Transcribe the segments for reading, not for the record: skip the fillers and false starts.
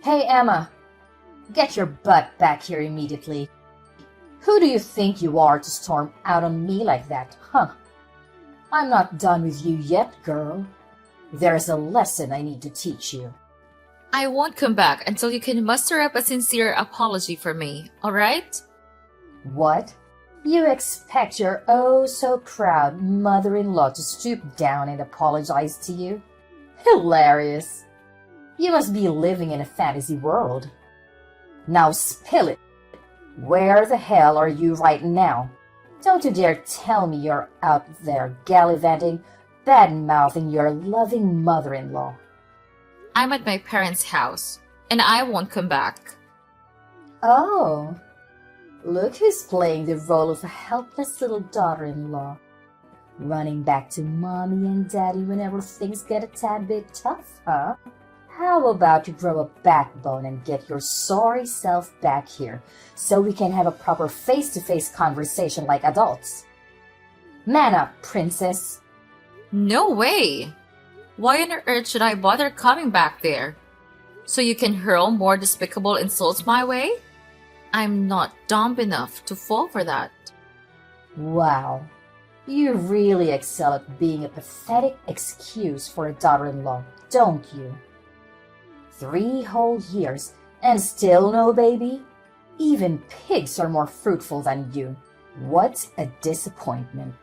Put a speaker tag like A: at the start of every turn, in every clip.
A: Hey, Emma, get your butt back here immediately. Who do you think you are to storm out on me like that, huh? I'm not done with you yet, girl. There's a lesson I need to teach you.
B: I won't come back until you can muster up a sincere apology for me, alright?
A: What? You expect your oh-so-proud mother-in-law to stoop down and apologize to you? Hilarious. You must be living in a fantasy world. Now spill it. Where the hell are you right now? Don't you dare tell me you're out there gallivanting, bad-mouthing your loving mother-in-law.
B: I'm at my parents' house, and I won't come back.
A: Oh, look who's playing the role of a helpless little daughter-in-law. Running back to mommy and daddy whenever things get a tad bit tough, huh? How about you grow a backbone and get your sorry self back here so we can have a proper face-to-face conversation like adults? Man up, princess.
B: No way! Why on earth should I bother coming back there? So you can hurl more despicable insults my way? I'm not dumb enough to fall for that.
A: Wow, you really excel at being a pathetic excuse for a daughter-in-law, don't you? 3 whole years and still no baby? Even pigs are more fruitful than you. What a disappointment.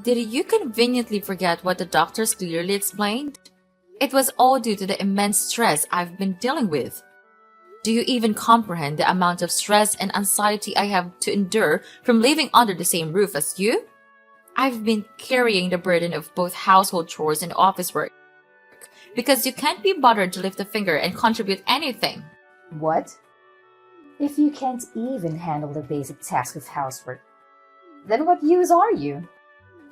B: Did you conveniently forget what the doctors clearly explained? It was all due to the immense stress I've been dealing with. Do you even comprehend the amount of stress and anxiety I have to endure from living under the same roof as you? I've been carrying the burden of both household chores and office work because you can't be bothered to lift a finger and contribute anything.
A: What? If you can't even handle the basic task of housework, then what use are you?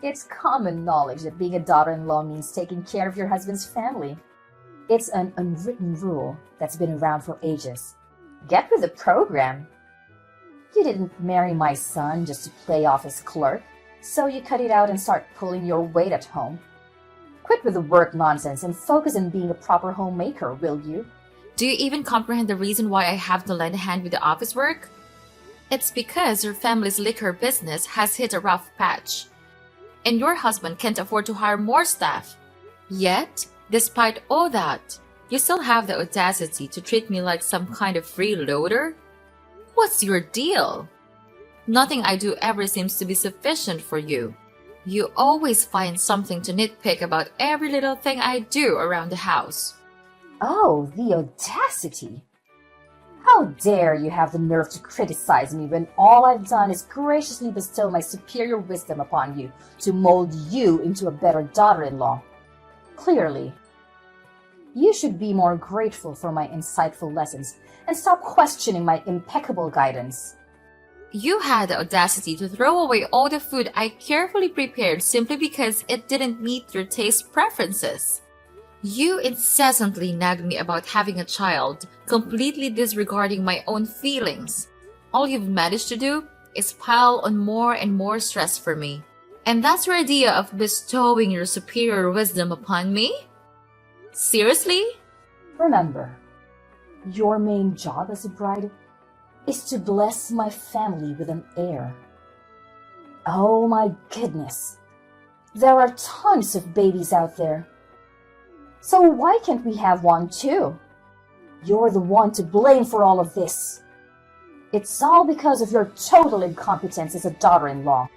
A: It's common knowledge that being a daughter-in-law means taking care of your husband's family. It's an unwritten rule that's been around for ages. Get with the program. You didn't marry my son just to play office clerk, so you cut it out and start pulling your weight at home. Quit with the work nonsense and focus on being a proper homemaker, will you?
B: Do you even comprehend the reason why I have to lend a hand with the office work? It's because your family's liquor business has hit a rough patch, and your husband can't afford to hire more staff. Yet, despite all that, you still have the audacity to treat me like some kind of freeloader? What's your deal? Nothing I do ever seems to be sufficient for you. You always find something to nitpick about every little thing I do around the house.
A: Oh, the audacity! How dare you have the nerve to criticize me when all I've done is graciously bestow my superior wisdom upon you to mold you into a better daughter-in-law? Clearly, you should be more grateful for my insightful lessons and stop questioning my impeccable guidance.
B: You had the audacity to throw away all the food I carefully prepared simply because it didn't meet your taste preferences. You incessantly nagged me about having a child, completely disregarding my own feelings. All you've managed to do is pile on more and more stress for me. And that's your idea of bestowing your superior wisdom upon me? Seriously?
A: Remember, your main job as a bride is to bless my family with an heir. Oh my goodness, there are tons of babies out there. So why can't we have one too? You're the one to blame for all of this. It's all because of your total incompetence as a daughter-in-law.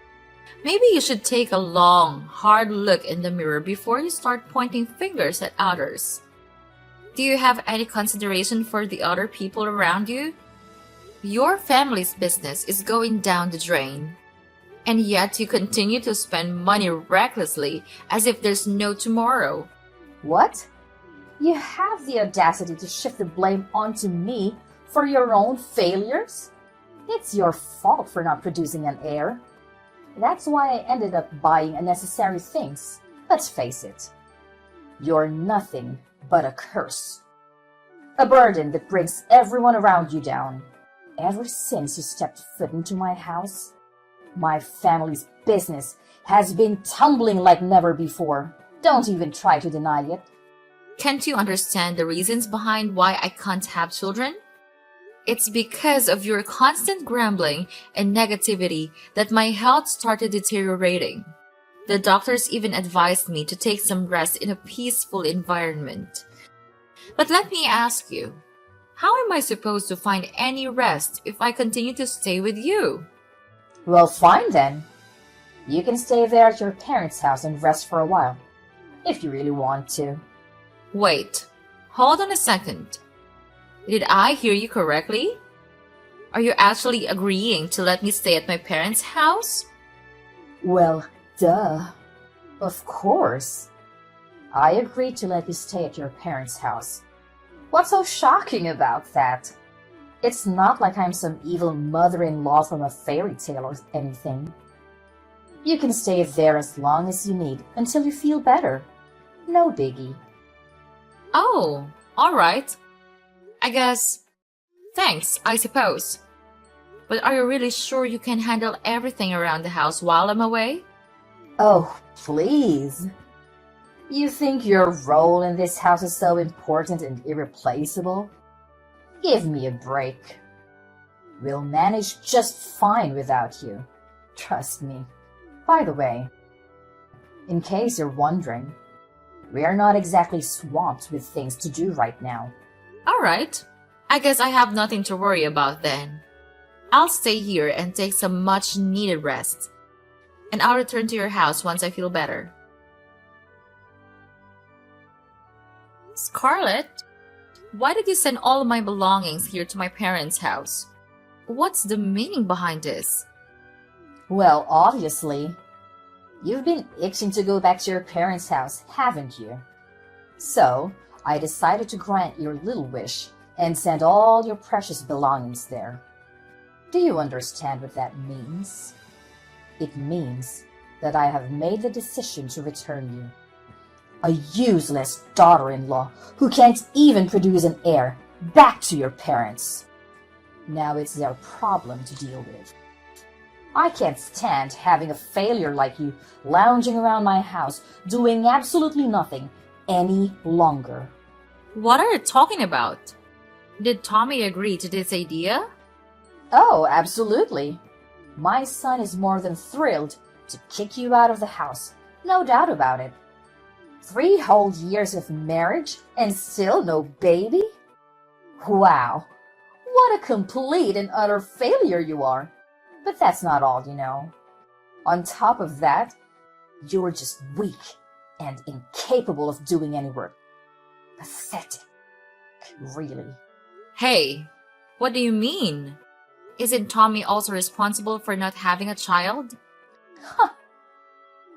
B: Maybe you should take a long, hard look in the mirror before you start pointing fingers at others. Do you have any consideration for the other people around you? Your family's business is going down the drain, and yet you continue to spend money recklessly as if there's no tomorrow.
A: What? You have the audacity to shift the blame onto me for your own failures? It's your fault for not producing an heir. That's why I ended up buying unnecessary things. Let's face it. You're nothing but a curse. A burden that brings everyone around you down. Ever since you stepped foot into my house, my family's business has been tumbling like never before. Don't even try to deny it.
B: Can't you understand the reasons behind why I can't have children? It's because of your constant grumbling and negativity that my health started deteriorating. The doctors even advised me to take some rest in a peaceful environment. But let me ask you, how am I supposed to find any rest if I continue to stay with you?
A: Well, fine then. You can stay there at your parents' house and rest for a while, if you really want to.
B: Wait, hold on a second. Did I hear you correctly? Are you actually agreeing to let me stay at my parents' house?
A: Well, duh. Of course. I agreed to let you stay at your parents' house. What's so shocking about that? It's not like I'm some evil mother-in-law from a fairy tale or anything. You can stay there as long as you need until you feel better. No biggie.
B: Oh, alright. I guess. Thanks, I suppose. But are you really sure you can handle everything around the house while I'm away?
A: Oh, please. You think your role in this house is so important and irreplaceable? Give me a break. We'll manage just fine without you. Trust me. By the way, in case you're wondering, we are not exactly swamped with things to do right now.
B: Alright. I guess I have nothing to worry about then. I'll stay here and take some much needed rest. And I'll return to your house once I feel better. Scarlett, why did you send all of my belongings here to my parents' house? What's the meaning behind this?
A: Well, obviously, you've been itching to go back to your parents' house, haven't you? So, I decided to grant your little wish and send all your precious belongings there. Do you understand what that means? It means that I have made the decision to return you. A useless daughter-in-law who can't even produce an heir back to your parents. Now it's their problem to deal with. I can't stand having a failure like you lounging around my house doing absolutely nothing any longer.
B: What are you talking about? Did Tommy agree to this idea?
A: Oh, absolutely. My son is more than thrilled to kick you out of the house. No doubt about it. 3 whole years of marriage and still no baby? Wow. What a complete and utter failure you are. But that's not all, you know. On top of that, you're just weak and incapable of doing any work. Pathetic. Really.
B: Hey, what do you mean? Isn't Tommy also responsible for not having a child?
A: Huh.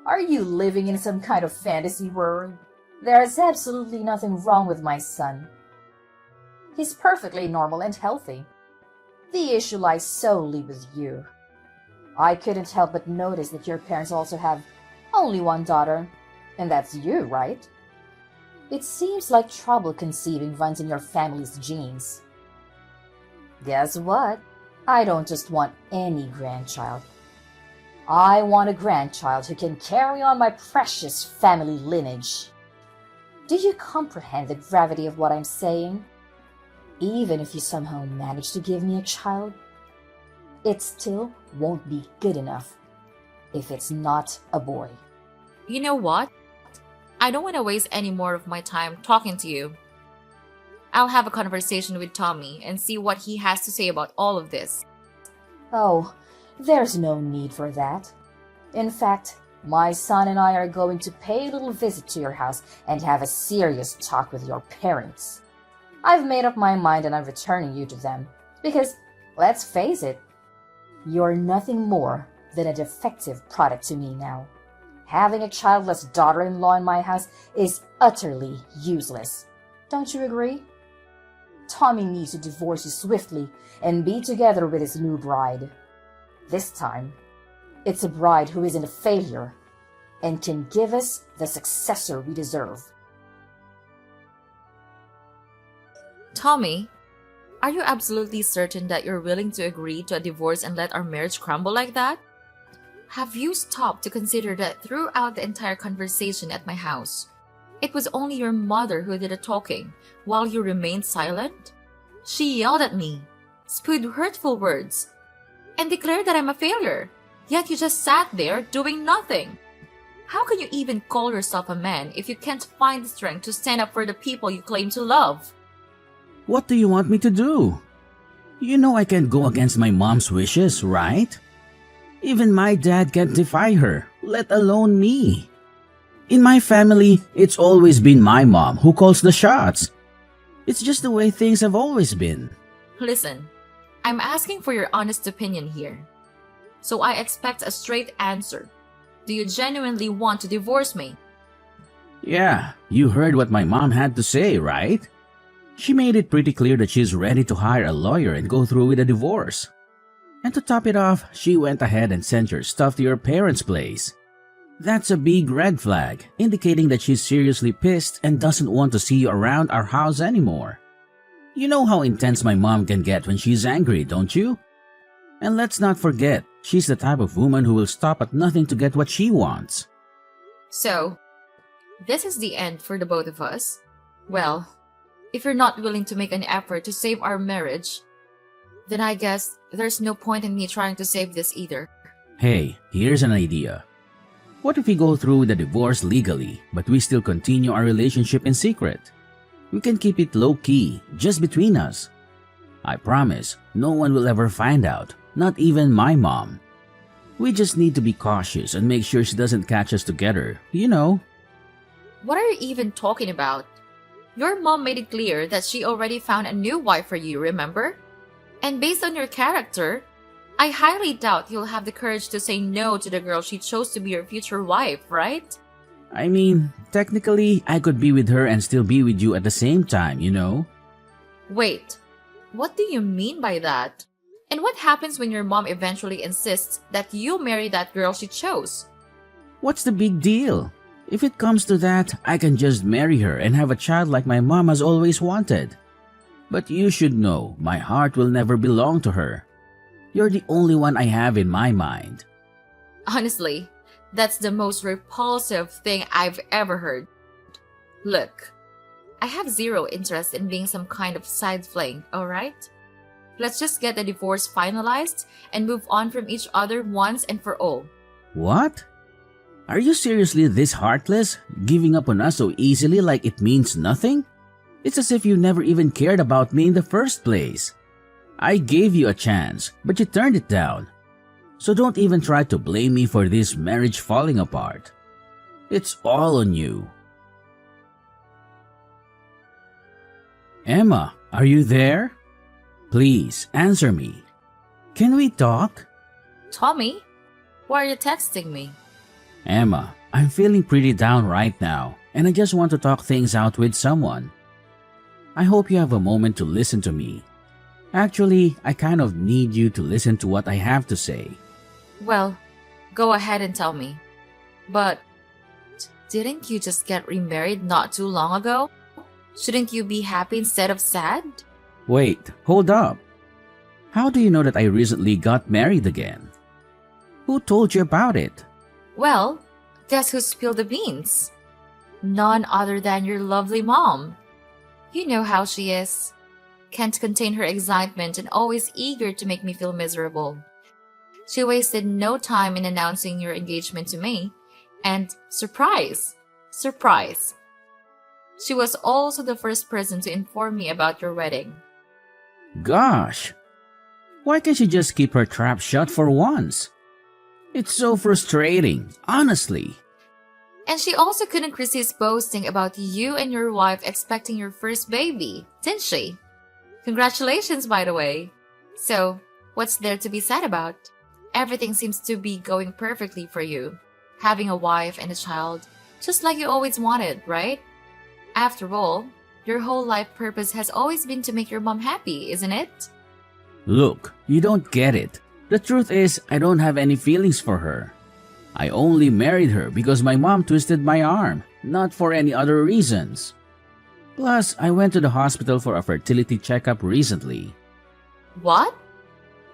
A: Are you living in some kind of fantasy world? There is absolutely nothing wrong with my son. He's perfectly normal and healthy. The issue lies solely with you. I couldn't help but notice that your parents also have only one daughter, and that's you, right? It seems like trouble conceiving runs in your family's genes. Guess what? I don't just want any grandchild. I want a grandchild who can carry on my precious family lineage. Do you comprehend the gravity of what I'm saying? Even if you somehow manage to give me a child, it still won't be good enough if it's not a boy.
B: You know what? I don't want to waste any more of my time talking to you. I'll have a conversation with Tommy and see what he has to say about all of this.
A: Oh, there's no need for that. In fact, my son and I are going to pay a little visit to your house and have a serious talk with your parents. I've made up my mind and I'm returning you to them. Because, let's face it, you're nothing more than a defective product to me now. Having a childless daughter-in-law in my house is utterly useless. Don't you agree? Tommy needs to divorce you swiftly and be together with his new bride. This time, it's a bride who isn't a failure and can give us the successor we deserve.
B: Tommy, are you absolutely certain that you're willing to agree to a divorce and let our marriage crumble like that? Have you stopped to consider that throughout the entire conversation at my house? It was only your mother who did the talking while you remained silent. She yelled at me, spewed hurtful words, and declared that I'm a failure. Yet you just sat there doing nothing. How can you even call yourself a man if you can't find the strength to stand up for the people you claim to love?
C: What do you want me to do? You know I can't go against my mom's wishes, right? Even my dad can't defy her, let alone me. In my family, it's always been my mom who calls the shots. It's just the way things have always been.
B: Listen, I'm asking for your honest opinion here. So I expect a straight answer. Do you genuinely want to divorce me?
C: Yeah, you heard what my mom had to say, right? She made it pretty clear that she's ready to hire a lawyer and go through with a divorce. And to top it off, she went ahead and sent your stuff to your parents' place. That's a big red flag, indicating that she's seriously pissed and doesn't want to see you around our house anymore. You know how intense my mom can get when she's angry, don't you? And let's not forget, she's the type of woman who will stop at nothing to get what she wants.
B: So, this is the end for the both of us? Well, if you're not willing to make an effort to save our marriage, then I guess there's no point in me trying to save this either.
C: Hey, here's an idea. What if we go through with the divorce legally, but we still continue our relationship in secret? We can keep it low-key, just between us. I promise, no one will ever find out, not even my mom. We just need to be cautious and make sure she doesn't catch us together, you know.
B: What are you even talking about? Your mom made it clear that she already found a new wife for you, remember? And based on your character, I highly doubt you'll have the courage to say no to the girl she chose to be your future wife, right?
C: I mean, technically, I could be with her and still be with you at the same time, you know?
B: Wait, what do you mean by that? And what happens when your mom eventually insists that you marry that girl she chose?
C: What's the big deal? If it comes to that, I can just marry her and have a child like my mom has always wanted. But you should know, my heart will never belong to her. You're the only one I have in my mind.
B: Honestly, that's the most repulsive thing I've ever heard. Look, I have zero interest in being some kind of side fling, alright? Let's just get the divorce finalized and move on from each other once and for all.
C: What? Are you seriously this heartless, giving up on us so easily like it means nothing? It's as if you never even cared about me in the first place. I gave you a chance, but you turned it down. So don't even try to blame me for this marriage falling apart. It's all on you. Emma, are you there? Please, answer me. Can we talk?
B: Tommy, why are you texting me?
C: Emma, I'm feeling pretty down right now, and I just want to talk things out with someone. I hope you have a moment to listen to me. Actually, I kind of need you to listen to what I have to say.
B: Well, go ahead and tell me. But didn't you just get remarried not too long ago? Shouldn't you be happy instead of sad?
C: Wait, hold up. How do you know that I recently got married again? Who told you about it?
B: Well, guess who spilled the beans? None other than your lovely mom. You know how she is. Can't contain her excitement and always eager to make me feel miserable. She wasted no time in announcing your engagement to me. And surprise! Surprise! She was also the first person to inform me about your wedding.
C: Gosh! Why can't she just keep her trap shut for once? It's so frustrating, honestly.
B: And she also couldn't resist boasting about you and your wife expecting your first baby, didn't she? Congratulations, by the way. So, what's there to be sad about? Everything seems to be going perfectly for you. Having a wife and a child, just like you always wanted, right? After all, your whole life purpose has always been to make your mom happy, isn't it?
C: Look, you don't get it. The truth is, I don't have any feelings for her. I only married her because my mom twisted my arm, not for any other reasons. Plus, I went to the hospital for a fertility checkup recently.
B: What?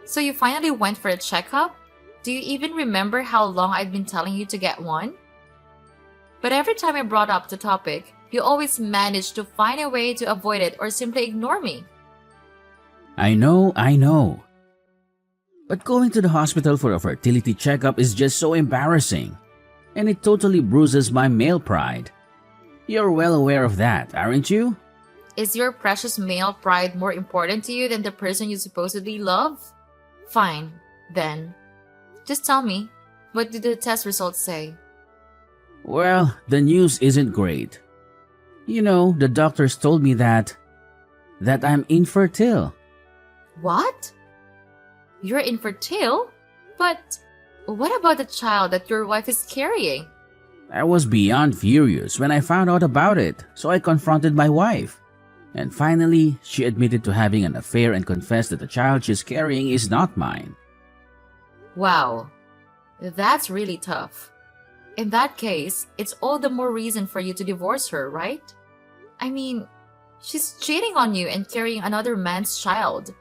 B: So you finally went for a checkup? Do you even remember how long I'd been telling you to get one? But every time I brought up the topic, You always manage to find a way to avoid it or simply ignore me.
C: I know. But going to the hospital for a fertility checkup is just so embarrassing. And it totally bruises my male pride. You're well aware of that, aren't you?
B: Is your precious male pride more important to you than the person you supposedly love? Fine, then. Just tell me, what did the test results say?
C: Well, the news isn't great. You know, the doctors told me that I'm infertile.
B: What? You're infertile? But what about the child that your wife is carrying?
C: I was beyond furious when I found out about it, so I confronted my wife. And finally, she admitted to having an affair and confessed that the child she's carrying is not mine.
B: Wow, that's really tough. In that case, it's all the more reason for you to divorce her, right? I mean, she's cheating on you and carrying another man's child.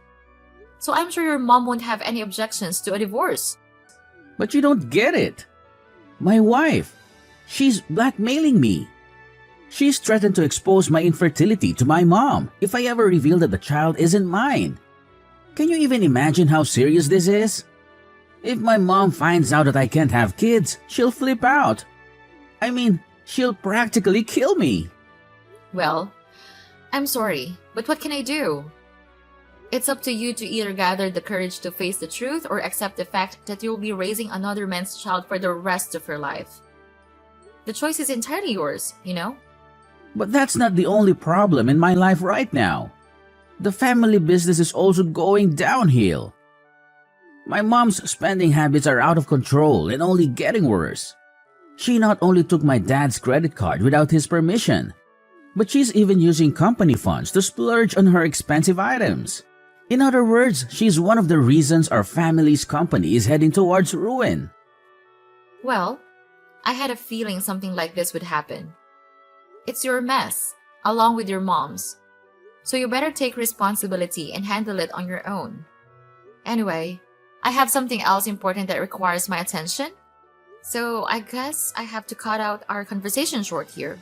B: So I'm sure your mom won't have any objections to a divorce.
C: But you don't get it. My wife, she's blackmailing me. She's threatened to expose my infertility to my mom if I ever reveal that the child isn't mine. Can you even imagine how serious this is? If my mom finds out that I can't have kids, she'll flip out. I mean, she'll practically kill me.
B: Well, I'm sorry, but what can I do? It's up to you to either gather the courage to face the truth or accept the fact that you'll be raising another man's child for the rest of your life. The choice is entirely yours, you know?
C: But that's not the only problem in my life right now. The family business is also going downhill. My mom's spending habits are out of control and only getting worse. She not only took my dad's credit card without his permission, but she's even using company funds to splurge on her expensive items. In other words, she's one of the reasons our family's company is heading towards ruin.
B: Well, I had a feeling something like this would happen. It's your mess, along with your mom's. So you better take responsibility and handle it on your own. Anyway, I have something else important that requires my attention. So I guess I have to cut out our conversation short here.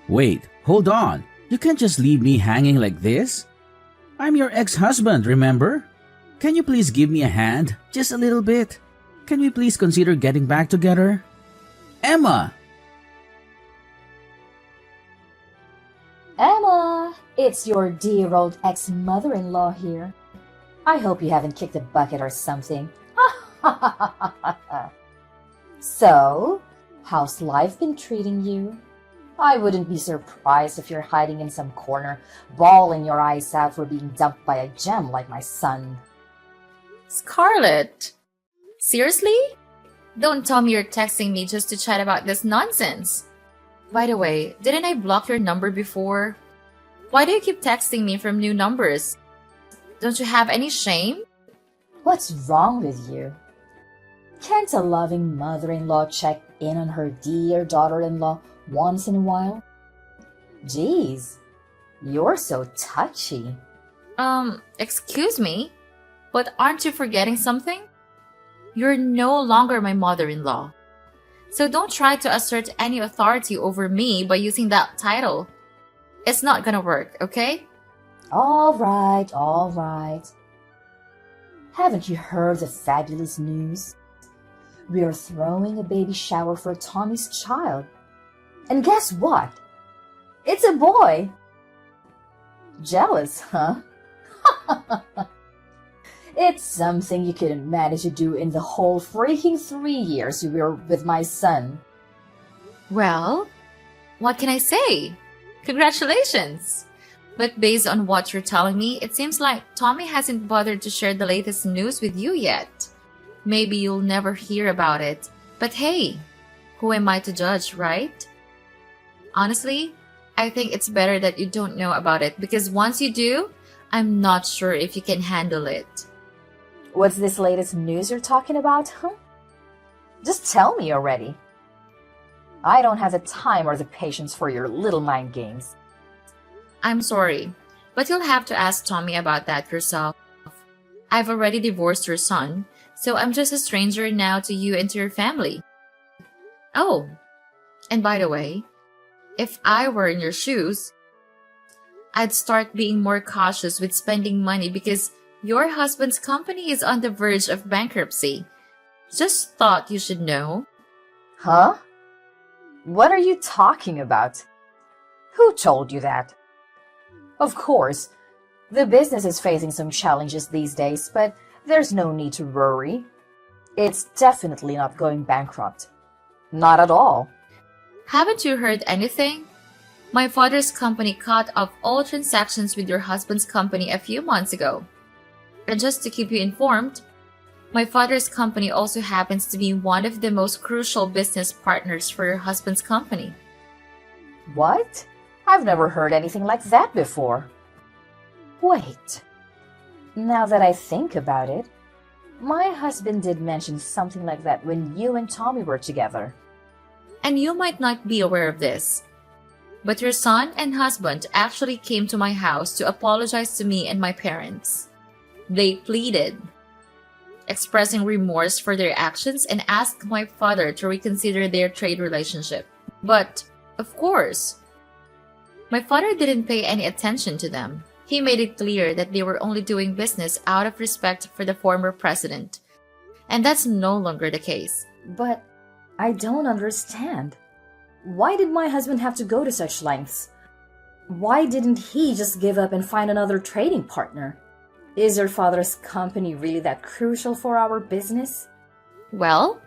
C: Wait, hold on. You can't just leave me hanging like this. I'm your ex-husband, remember? Can you please give me a hand? Just a little bit. Can we please consider getting back together? Emma!
A: Emma, it's your dear old ex-mother-in-law here. I hope you haven't kicked a bucket or something. So, how's life been treating you? I wouldn't be surprised if you're hiding in some corner, bawling your eyes out for being dumped by a gem like my son.
B: Scarlett! Seriously? Don't tell me you're texting me just to chat about this nonsense. By the way, didn't I block your number before? Why do you keep texting me from new numbers? Don't you have any shame?
A: What's wrong with you? Can't a loving mother-in-law check in on her dear daughter-in-law once in a while? Geez, you're so touchy.
B: Excuse me? But aren't you forgetting something? You're no longer my mother-in-law. So don't try to assert any authority over me by using that title. It's not gonna work, okay?
A: All right. Haven't you heard the fabulous news? We're throwing a baby shower for Tommy's child. And guess what? It's a boy. Jealous, huh? It's something you couldn't manage to do in the whole freaking 3 years you were with my son.
B: Well, what can I say? Congratulations! But based on what you're telling me, it seems like Tommy hasn't bothered to share the latest news with you yet. Maybe you'll never hear about it. But hey, who am I to judge, right? Honestly, I think it's better that you don't know about it because once you do, I'm not sure if you can handle it.
A: What's this latest news you're talking about, huh? Just tell me already. I don't have the time or the patience for your little mind games.
B: I'm sorry, but you'll have to ask Tommy about that yourself. I've already divorced your son, so I'm just a stranger now to you and to your family. Oh, and by the way, If I were in your shoes, I'd start being more cautious with spending money because your husband's company is on the verge of bankruptcy. Just thought you should know.
A: Huh? What are you talking about? Who told you that? Of course, the business is facing some challenges these days, but there's no need to worry. It's definitely not going bankrupt. Not at all.
B: Haven't you heard anything? My father's company cut off all transactions with your husband's company a few months ago. And just to keep you informed, my father's company also happens to be one of the most crucial business partners for your husband's company.
A: What? I've never heard anything like that before. Wait. Now that I think about it, my husband did mention something like that when you and Tommy were together.
B: And you might not be aware of this, but your son and husband actually came to my house to apologize to me and my parents. They pleaded, expressing remorse for their actions, and asked my father to reconsider their trade relationship. But, of course, my father didn't pay any attention to them. He made it clear that they were only doing business out of respect for the former president. And that's no longer the case.
A: But I don't understand. Why did my husband have to go to such lengths? Why didn't he just give up and find another trading partner? Is your father's company really that crucial for our business?
B: Well,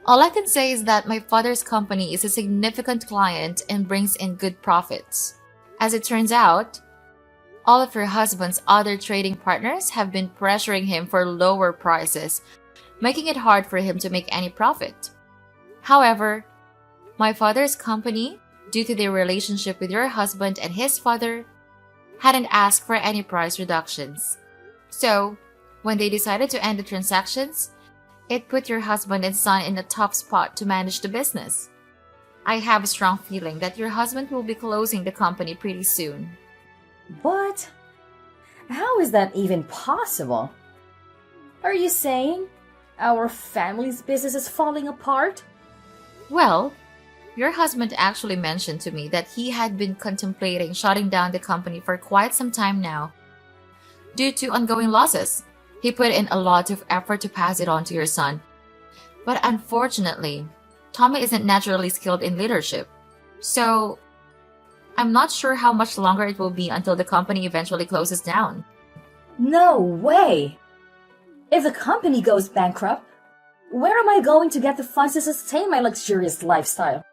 B: all I can say is that my father's company is a significant client and brings in good profits. As it turns out, all of your husband's other trading partners have been pressuring him for lower prices, making it hard for him to make any profit. However, my father's company, due to their relationship with your husband and his father, hadn't asked for any price reductions. So, when they decided to end the transactions, it put your husband and son in a tough spot to manage the business. I have a strong feeling that your husband will be closing the company pretty soon.
A: What? How is that even possible? Are you saying our family's business is falling apart?
B: Well, your husband actually mentioned to me that he had been contemplating shutting down the company for quite some time now. Due to ongoing losses, he put in a lot of effort to pass it on to your son. But unfortunately, Tommy isn't naturally skilled in leadership. So, I'm not sure how much longer it will be until the company eventually closes down.
A: No way! If the company goes bankrupt, where am I going to get the funds to sustain my luxurious lifestyle?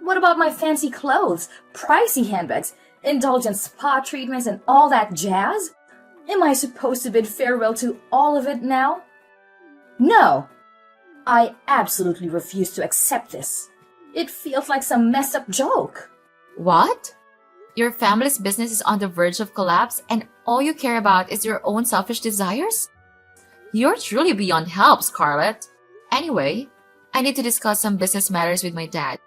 A: What about my fancy clothes, pricey handbags, indulgent spa treatments, and all that jazz? Am I supposed to bid farewell to all of it now? No! I absolutely refuse to accept this. It feels like some messed up joke.
B: What? Your family's business is on the verge of collapse and all you care about is your own selfish desires? You're truly beyond help, Scarlett. Anyway, I need to discuss some business matters with my dad.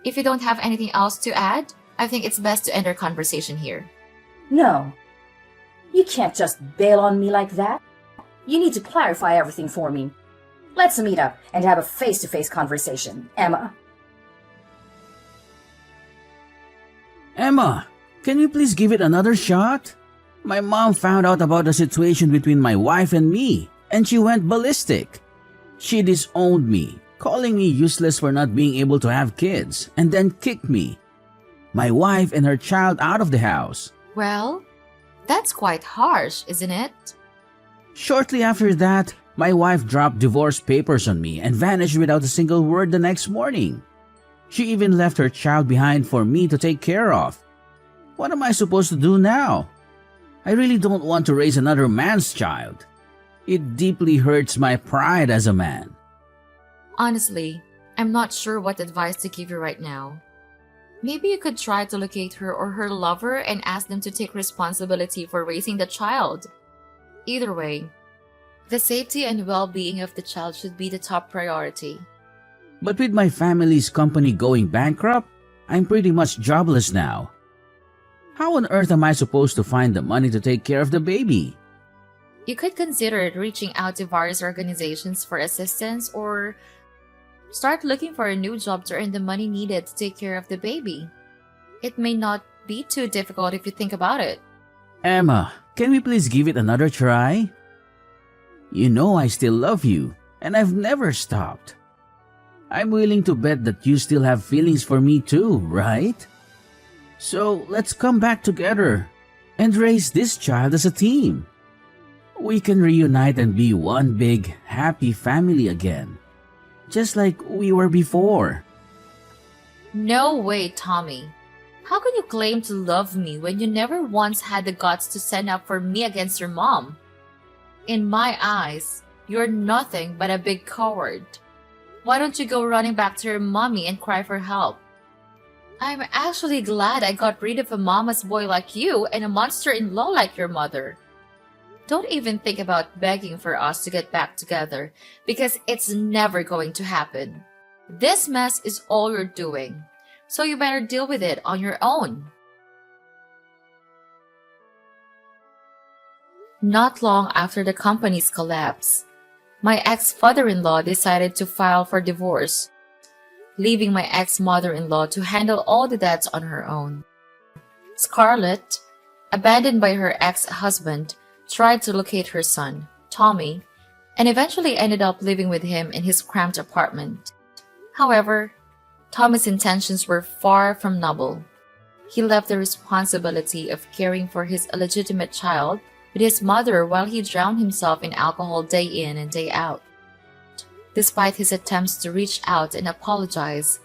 B: If you don't have anything else to add, I think it's best to end our conversation here.
A: No. You can't just bail on me like that. You need to clarify everything for me. Let's meet up and have a face-to-face conversation, Emma.
C: Emma, can you please give it another shot? My mom found out about the situation between my wife and me, and she went ballistic. She disowned me, calling me useless for not being able to have kids, and then kicked me, my wife and her child out of the house.
B: Well, that's quite harsh, isn't it?
C: Shortly after that, my wife dropped divorce papers on me and vanished without a single word the next morning. She even left her child behind for me to take care of. What am I supposed to do now? I really don't want to raise another man's child. It deeply hurts my pride as a man.
B: Honestly, I'm not sure what advice to give you right now. Maybe you could try to locate her or her lover and ask them to take responsibility for raising the child. Either way, the safety and well-being of the child should be the top priority.
C: But with my family's company going bankrupt, I'm pretty much jobless now. How on earth am I supposed to find the money to take care of the baby?
B: You could consider reaching out to various organizations for assistance or Start looking for a new job to earn the money needed to take care of the baby. It may not be too difficult if you think about it.
C: Emma, can we please give it another try? You know I still love you, and I've never stopped. I'm willing to bet that you still have feelings for me too, right? So let's come back together and raise this child as a team. We can reunite and be one big, happy family again, just like we were before.
B: No way, Tommy. How can you claim to love me when you never once had the guts to stand up for me against your mom? In my eyes, you're nothing but a big coward. Why don't you go running back to your mommy and cry for help? I'm actually glad I got rid of a mama's boy like you and a monster-in-law like your mother. Don't even think about begging for us to get back together, because it's never going to happen. This mess is all you're doing, so you better deal with it on your own. Not long after the company's collapse, my ex-father-in-law decided to file for divorce, leaving my ex-mother-in-law to handle all the debts on her own. Scarlett, abandoned by her ex-husband, tried to locate her son, Tommy, and eventually ended up living with him in his cramped apartment. However, Tommy's intentions were far from noble. He left the responsibility of caring for his illegitimate child with his mother while he drowned himself in alcohol day in and day out. Despite his attempts to reach out and apologize,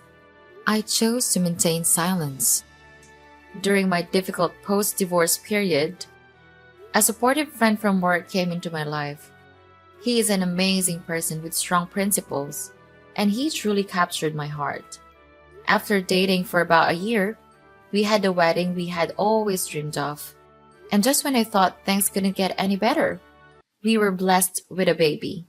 B: I chose to maintain silence. During my difficult post-divorce period, a supportive friend from work came into my life. He is an amazing person with strong principles, and he truly captured my heart. After dating for about a year, we had the wedding we had always dreamed of. And just when I thought things couldn't get any better, we were blessed with a baby.